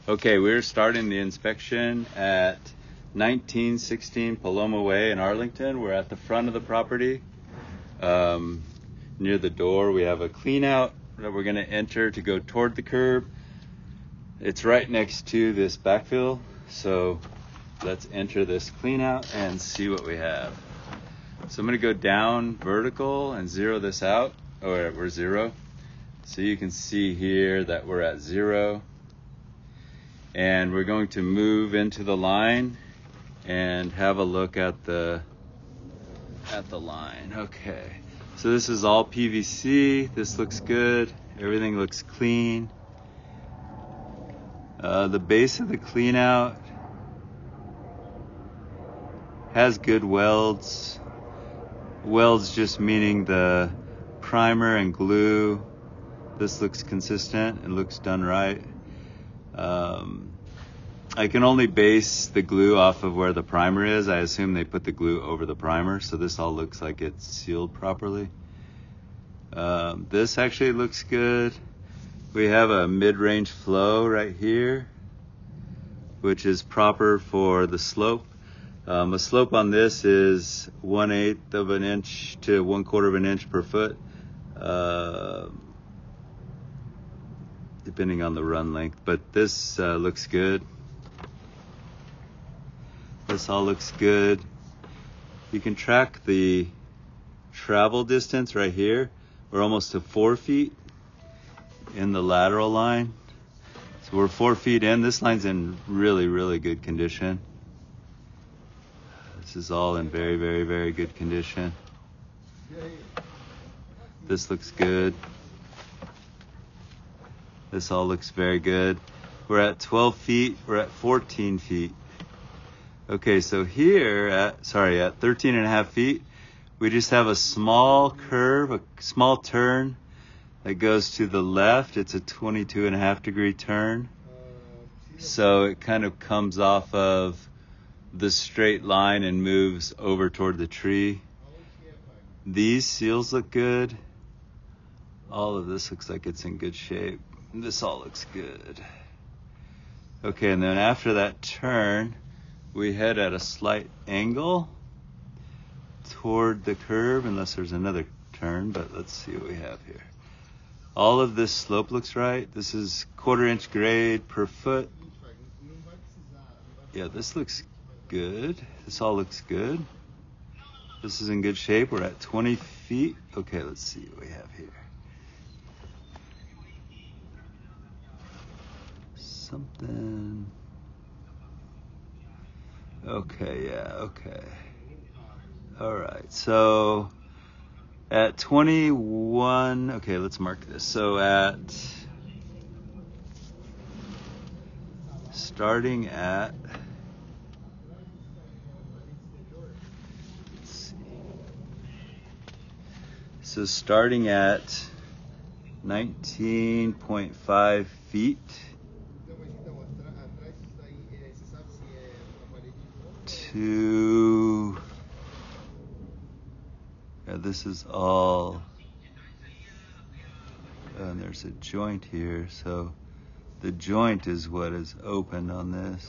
Okay, we're starting the inspection at 1916 Paloma Way in Arlington. We're at the front of the property. Near the door, we have a clean out that we're going to enter to go toward the curb. It's right next to this backfill, so let's enter this clean out and see what we have. So I'm going to go down vertical and zero this out. Oh, we're zero. So you can see here that we're at zero. And we're going to move into the line and have a look at the line. Okay. So this is all PVC. This looks good. Everything looks clean. The base of the clean out has good welds. Welds just meaning the primer and glue. This looks consistent. It looks done right. I can only base the glue off of where the primer is. I assume they put the glue over the primer, so this all looks like it's sealed properly. This actually looks good. We have a mid-range flow right here, which is proper for the slope. A slope on this is 1/8 of an inch to 1/4 of an inch per foot, depending on the run length, but this looks good. This all looks good. You can track the travel distance right here. We're almost to 4 feet in the lateral line. So we're 4 feet in. This line's in really, really good condition. This is all in very, very, very good condition. This looks good. This all looks very good. We're at 12 feet. We're at 14 feet. Okay, so here at 13.5 feet, we just have a small curve, a small turn that goes to the left. It's a 22.5 degree turn. So it kind of comes off of the straight line and moves over toward the tree. These seals look good. All of this looks like it's in good shape. This all looks good. Okay, and then after that turn, we head at a slight angle toward the curb, unless there's another turn, but let's see what we have here. All of this slope looks right. This is 1/4 inch grade per foot. Yeah, this looks good. This all looks good. This is in good shape. We're at 20 feet. Okay, let's see what we have here. Something. Okay, yeah, okay. All right, so at 21, okay, let's mark this. So starting at, let's see. So starting at 19.5 feet. This is all, and there's a joint here, so the joint is what is open on this.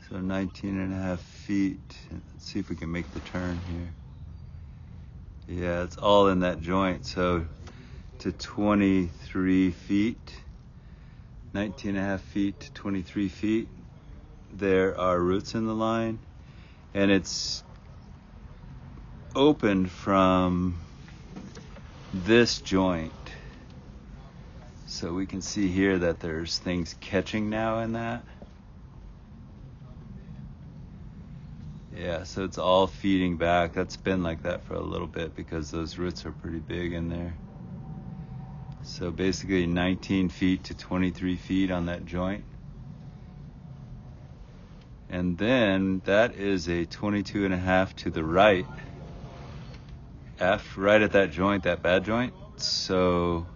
So 19.5 feet. Let's see if we can make the turn here. Yeah, it's all in that joint, so to 23 feet, 19.5 feet to 23 feet. There are roots in the line, and it's opened from this joint. So we can see here that there's things catching now in that. Yeah, so it's all feeding back. That's been like that for a little bit because those roots are pretty big in there. So basically 19 feet to 23 feet on that joint. And then that is a 22.5 to the right. Right at that joint, that bad joint. So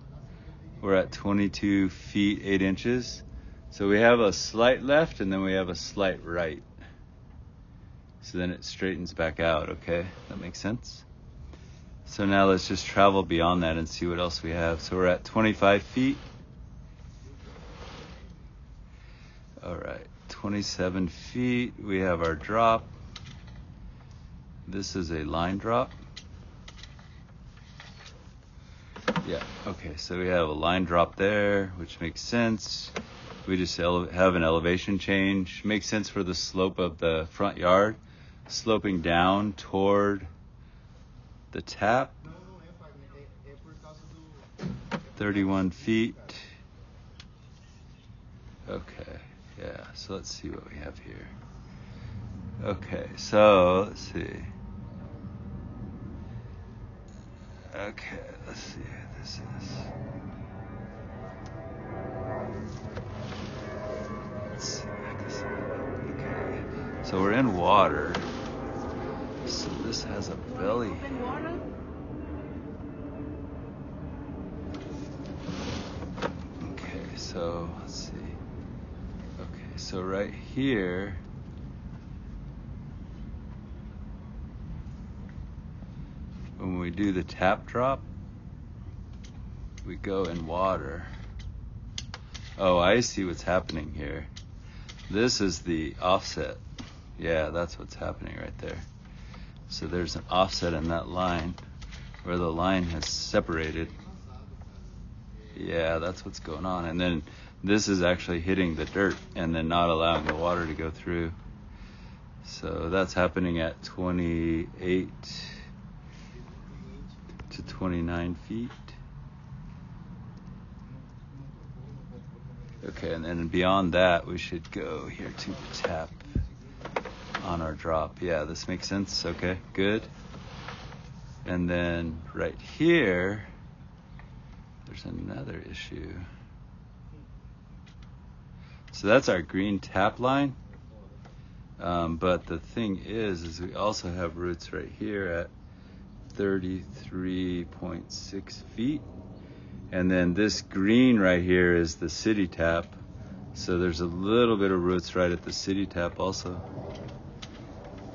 we're at 22 feet 8 inches. So we have a slight left and then we have a slight right. So then it straightens back out, okay? That makes sense? So now let's just travel beyond that and see what else we have. So we're at 25 feet. All right, 27 feet. We have our drop. This is a line drop. Yeah, okay, so we have a line drop there, which makes sense. We just have an elevation change. Makes sense for the slope of the front yard, sloping down toward the tap. 31 feet. Okay, yeah, so let's see what we have here. Okay, so let's see. Okay, let's see what this is. Let's see what this is. Okay, so we're in water. So this has a belly. In water? Okay, so let's see. Okay, so right here. When we do the tap drop, we go in water. Oh, I see what's happening here. This is the offset. Yeah, that's what's happening right there. So there's an offset in that line where the line has separated. Yeah, that's what's going on. And then this is actually hitting the dirt and then not allowing the water to go through. So that's happening at 28 to 29 feet. Okay, and then beyond that, we should go here to the tap on our drop. Yeah, this makes sense. Okay, good. And then right here, there's another issue. So that's our green tap line. But the thing is we also have roots right here at 33.6 feet. And then this green right here is the city tap. So there's a little bit of roots right at the city tap also.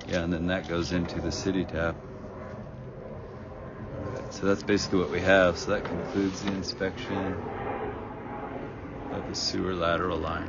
Yeah, and then that goes into the city tap. All right, so that's basically what we have. So that concludes the inspection of the sewer lateral line.